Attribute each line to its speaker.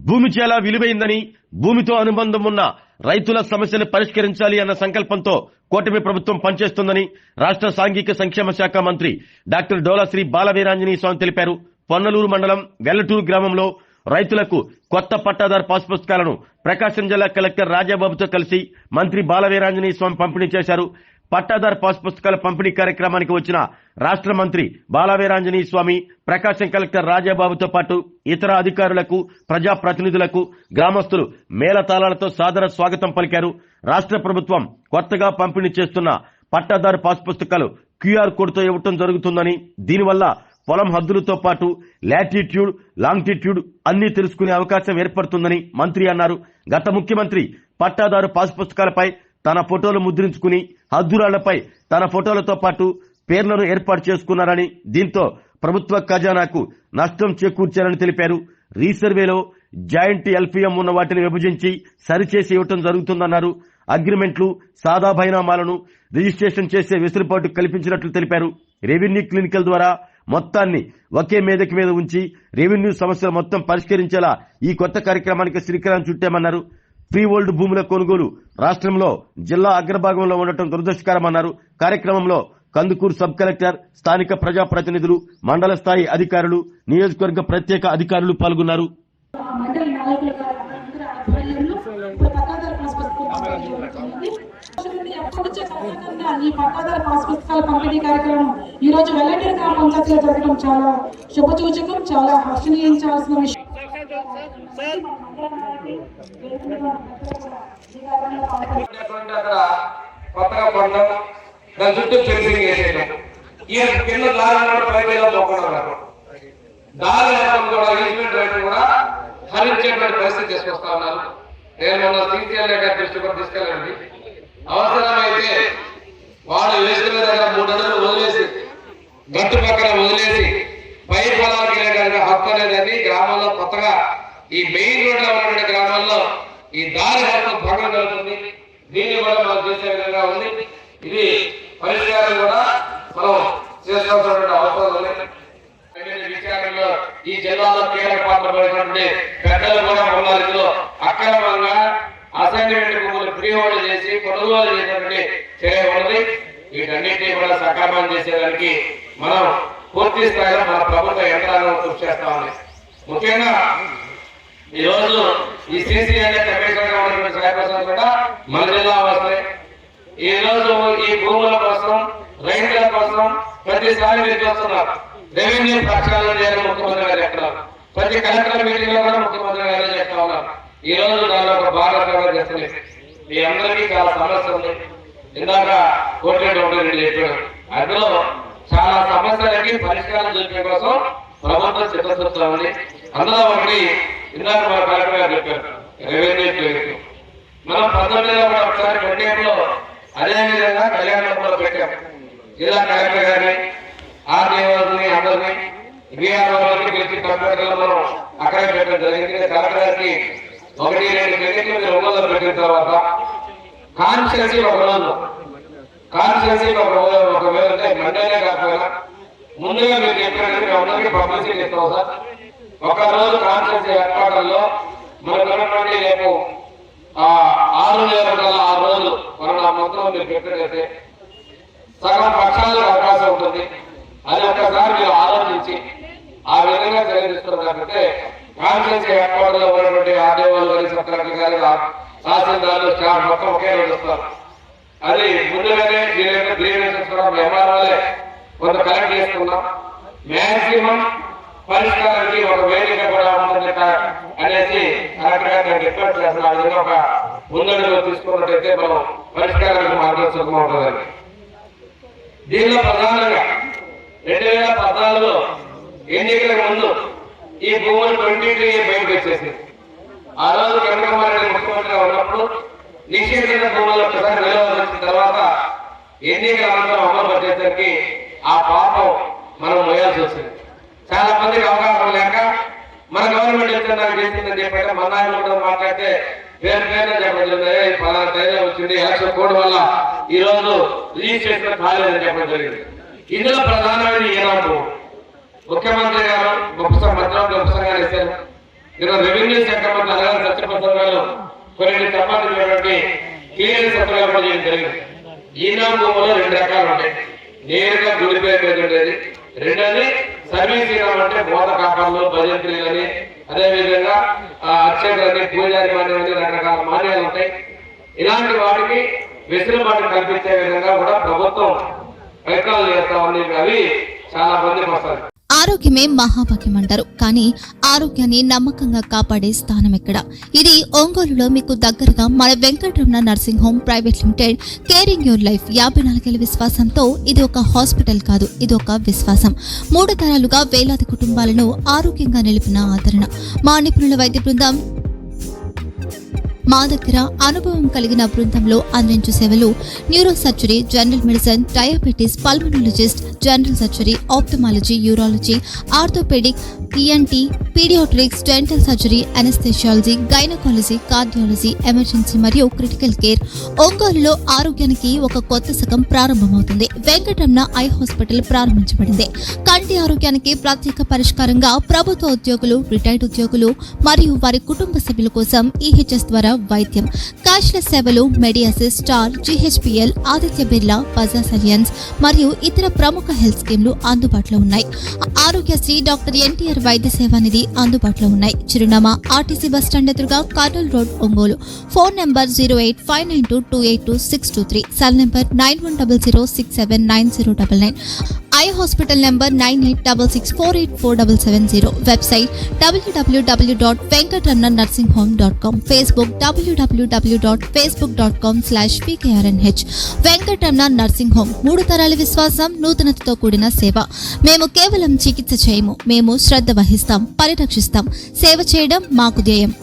Speaker 1: భూమి చాలా విలువైందని భూమితో అనుబంధం ఉన్న రైతుల సమస్యలు పరిష్కరించాలి అన్న సంకల్పంతో కూటమి ప్రభుత్వం పనిచేస్తుందని రాష్ట్ర సాంఘిక సంక్షేమ శాఖ మంత్రి డాక్టర్ డోలా శ్రీ బాలవీరాంజనేయ స్వామి తెలిపారు. పొన్నలూరు మండలం వెల్లటూరు గ్రామంలో రైతులకు కొత్త పట్టాదారు పాస్ పుస్తకాలను ప్రకాశం జిల్లా కలెక్టర్ రాజాబాబుతో కలిసి మంత్రి బాలవీరాంజనేయ స్వామి పంపిణీ చేశారు. పట్టాదారు పాస్ పుస్తకాల పంపిణీ కార్యక్రమానికి వచ్చిన రాష్ట్ర మంత్రి బాలవీరాంజనేయ స్వామి ప్రకాశం కలెక్టర్ రాజాబాబుతో పాటు ఇతర అధికారులకు ప్రజాప్రతినిధులకు గ్రామస్తులు మేళతాళాలతో సాదర స్వాగతం పలికారు. రాష్ట్ర ప్రభుత్వం కొత్తగా పంపిణీ చేస్తున్న పట్టాదారు పాస్ పుస్తకాలు QR కోడ్తో ఇవ్వటం జరుగుతుందని, దీనివల్ల పొలం హద్దులతో పాటు లాటిట్యూడ్, లాంగిట్యూడ్ అన్ని తెలుసుకునే అవకాశం ఏర్పడుతుందని మంత్రి అన్నారు. గత ముఖ్యమంత్రి పట్టాదారు పాస్ పుస్తకాలపై తన ఫోటోలు ముద్రించుకుని హద్దురాళ్లపై తన ఫోటోలతో పాటు పేర్లను ఏర్పాటు చేసుకున్నారని, దీంతో ప్రభుత్వ ఖజానాకు నష్టం చేకూర్చారని తెలిపారు. రీసర్వేలో జాయింట్ LPM ఉన్న వాటిని విభజించి సరిచేసి ఇవ్వటం జరుగుతుందన్నారు. అగ్రిమెంట్లు, సాదా బైనామాలను రిజిస్ట్రేషన్ చేసే వెసులుబాటు కల్పించినట్లు తెలిపారు. రెవెన్యూ క్లినికల్ ద్వారా మొత్తాన్ని ఒకే వేదిక మీద ఉంచి రెవెన్యూ సమస్యలు మొత్తం పరిష్కరించేలా ఈ కొత్త కార్యక్రమానికి శ్రీకారం చుట్టామన్నారు. ఫ్రీ హోల్డ్ భూముల కొనుగోలు రాష్ట్రంలో జిల్లా అగ్రభాగంలో ఉండటం దురదృష్టకరమన్నారు. కార్యక్రమంలో కందుకూరు సబ్ కలెక్టర్, స్థానిక ప్రజాప్రతినిధులు, మండల స్థాయి అధికారులు, నియోజకవర్గ ప్రత్యేక అధికారులు పాల్గొన్నారు.
Speaker 2: ఈ పట్టాదారు పాస్ పుస్తకాల పంపిణీ కార్యక్రమం ఈ రోజు వెల్లటూరు గ్రామ పంచాయతీలో జరగడం చాలా శుభసూచకం, చాలా హర్షణీయించాల్సిన విషయం.
Speaker 3: కొత్తగా పండం దాని చుట్టూ ఫెన్సింగ్ వేసేయడం, ఈ కింద దారి పైకి పోకుండా దారి కూడా ఈజ్మెంట్ రేటు కూడా హరించేటువంటి పరిస్థితి తీసుకొస్తా ఉన్నారు. నేను మన CCL గారి దృష్టి కూడా తీసుకెళ్ళండి. అవసరమైతే వాళ్ళు వేసుకునే దగ్గర 3 అడుగులు వదిలేసి గట్టు పక్కన వదిలేసి పై పొలానికి వెళ్ళడానికి హక్కు అనేదని గ్రామంలో కొత్తగా ఈ మెయిన్ రోడ్ లో ఉన్నటువంటి గ్రామాల్లో ఈ దారి హక్కు భంగం కలుగుతుంది. దీన్ని కూడా మనం చేసే విధంగా ఉంది. ఇది పరిష్కారం కూడా మనం చేసుకోవాల్సినటువంటి అవసరం ఉంది. విషయాలలో ఈ జిల్లాలో కీలక పాత్ర పడినటువంటి పెద్దలు కూడా పొలాలలో అక్రమంగా అసైన్మెంట్ భూములు ఫ్రీ హోల్డ్ చేసి కొనుగోలు చేసినటువంటి చర్య ఉన్నది. వీటన్నిటినీ కూడా సకాలం చేసేదానికి మనం పూర్తి స్థాయిలో మన ప్రభుత్వ యంత్రాంగం కృషి చేస్తా ఉంది. ముఖ్యంగా ఈరోజు ఈ CCL కమిషనర్గా ఉన్నటువంటి సాయప్రసాద్ కూడా మన జిల్లా వస్తాయి. ఈ రోజు ఈ భూముల కోసం, రైతుల కోసం ప్రతిసారి మీరు చూస్తున్నారు. రెవెన్యూ ప్రక్షాళన చేయాలని ముఖ్యమంత్రి గారు చెప్తున్నారు. ప్రతి కలెక్టర్ మీటింగ్ లో కూడా ముఖ్యమంత్రి గారు చెప్తా ఉన్నారు. ఈ రోజు దానిలో ఒక భాగస్వామ్యం చేస్తుంది. మీ అందరికీ చాలా సమస్య ఉంది. ఇందాక కోర్టు చెప్పాడు, అందులో చాలా సమస్యలకి పరిష్కారం చూపే కోసం ప్రభుత్వం సిద్ధపడుతూ ఉంది. అందులో ఒకటి ఇందాక మన కలెక్టర్ గారు చెప్పారు, రెవెన్యూ క్లినిక్. మనం 19లో కూడా ఒకసారి 28లో అదేవిధంగా కళ్యాణంలో పెట్టాం. జిల్లా కలెక్టర్ గారిని, RDOని అందరినీ VROని పిలిచి కంప్యూటర్లో మనం అక్కడే పెట్టడం జరిగింది. కలెక్టర్ గారికి 1-2 క్లినిక్లు మీరు ఒంగోలులో పెట్టిన తర్వాత కాన్స్టిట్యున్సీ ఒక రోజు అంటే మండేనే కాకపోయినా ముందుగా మీరు చెప్పినట్టు మేము అందరికీ పబ్లిసిటీ ఇస్తాం సార్. ఒక రోజు కాన్స్టిట్యున్సీ ఏర్పాట్లలో మనకు ఉన్నటువంటి రేపు 6 రోజులు మనం మొత్తం మీరు పెట్టినట్లయితే సగం పక్షాలకు అవకాశం ఉంటుంది. అది ఒక్కసారి మీరు ఆలోచించి ఆ విధంగా జరిగిస్తున్నట్లయితే కాన్స్టిట్యున్సీ ఏర్పాటులో ఉన్నటువంటి RDOలు కానీ, సబ్ కలెక్టర్ గారు, తహసీల్దార్లు, స్టాఫ్ మొత్తం ఒకే రోజు వస్తారు. అది ముందుగానే వీళ్ళ గ్రీవెన్సెస్ కూడా MROలే కొంత కలెక్ట్ చేసుకున్నాం. మ్యాక్సిమం పరిష్కారానికి ఒక వేదిక కూడా ఉంటుంది అనేసి కలెక్టర్ గారిని రిక్వెస్ట్ చేస్తున్నాం. ఆ విధంగా ఒక ముందడుగు తీసుకున్నట్టయితే మనం పరిష్కారానికి మార్గం సుఖం ఉంటుందని. దీనిలో ప్రధానంగా 2014లో ఎన్నికలకు ముందు ఈ భూములు 23 బయటకు వచ్చేసింది. ఆ రోజు చంద్రబాబు నాయుడు ముఖ్యమంత్రిగా ఉన్నప్పుడు నిషేధిత భూములు ఒకసారి నిలవ వచ్చిన తర్వాత ఎన్నికల అనంతరం అమలు పట్టేసరికి ఆ పాపం మనం మోయాల్సి వచ్చింది. చాలా మందికి అవగాహన లేక మన గవర్నమెంట్ నాకు చేసిందని చెప్పంటే మన నాయకులు కూడా మాట్లాడితే పేరు చెప్పడం పలానా టైంలో వచ్చింది, ఎలక్షన్ కోడ్ వల్ల ఈ రోజు రిజిస్ట్రేషన్ కాలేదని చెప్పడం జరిగింది. ఇందులో ప్రధానమైన ఈనాడు ముఖ్యమంత్రి గారు గొప్ప మధ్యలో గొప్పగా ఇస్తారు. నేను రెవెన్యూ శాఖ మంత్రి అనగా సత్యప్రసాద్ గారు కొన్ని సంబంధించినటువంటి క్లియరెన్స్ అప్లై కూడా చేయడం జరిగింది. ఈనా భూములో 2 రకాలు ఉంటాయి. నేరుగా గుడి పేరు మీద ఉండేది, రెండోది సర్వీస్ ఈనాం అంటే బోధ కాపాలు, భజంత్రీలని, అదేవిధంగా అర్చకులని, పూజారి మాన్యాలని, రకరకాల మాన్యాలు ఉంటాయి. ఇలాంటి వాటికి వెసులుబాటు కల్పించే విధంగా కూడా ప్రభుత్వం ప్రయత్నాలు చేస్తా ఉంది. అవి చాలా మందికి వస్తాయి.
Speaker 4: ఆరోగ్యమే మహాభాగ్యం అంటారు, కానీ ఆరోగ్యాన్ని నమ్మకంగా కాపాడే స్థానం ఎక్కడ? ఇది ఒంగోలులో మీకు దగ్గరగా మన Venkataramana nursing home private limited. Caring your life 54 ఏళ్ల విశ్వాసంతో ఇది ఒక హాస్పిటల్ కాదు, ఇది ఒక విశ్వాసం. 3 తరాలుగా వేలాది కుటుంబాలను ఆరోగ్యంగా నిలిపిన ఆదరణ. మా నిపుణుల వైద్య బృందం మా దగ్గర అనుభవం కలిగిన బృందంలో అందించే సేవలు neuro surgery, general medicine, diabetes, pulmonologist, general surgery, ophthalmology, urology, orthopaedic, ENT, paediatrics, dental surgery, anaesthesiology, gynaecology, cardiology, emergency మరియు క్రిటికల్ కేర్. ఒంగోలులో ఆరోగ్యానికి ఒక కొత్త శకం ప్రారంభమవుతుంది. వెంకటరమణ ఐ హాస్పిటల్ ప్రారంభించబడింది. కంటి ఆరోగ్యానికి ప్రత్యేక పరిష్కారంగా ప్రభుత్వ ఉద్యోగులు, రిటైర్డ్ ఉద్యోగులు మరియు వారి కుటుంబ సభ్యుల కోసం ఈహెచ్ఎస్ ద్వారా వైద్యం. క్యాష్లెస్ సేవలు Mediassist, star, GHPL, Aditya Birla, Bajaj Allianz మరియు ఇతర ప్రముఖ హెల్త్ స్కీమ్లు అందుబాటులో ఉన్నాయి. ఆరోగ్యశ్రీ, డాక్టర్ ఎన్టీఆర్ వైద్య సేవా నిధి అందుబాటులో ఉన్నాయి. చిరునామా ఆర్టీసీ బస్ స్టాండ్ ఎదురుగా, Kurnool road, Ongole. Phone number 08592282623, cell number 9100679099. Eye hospital number 9866484770. Website www.venkatramanarsinghome.com. Facebook www.facebook.com/pkrnh. Venkataramana nursing home, 3 తరాల విశ్వాసం, నూతనతతో కూడిన సేవ. మేము కేవలం చికిత్స చేయము, మేము శ్రద్ధ వహిస్తాం, పరిరక్షిస్తాం. సేవ చేయడం మాకు ధ్యేయం.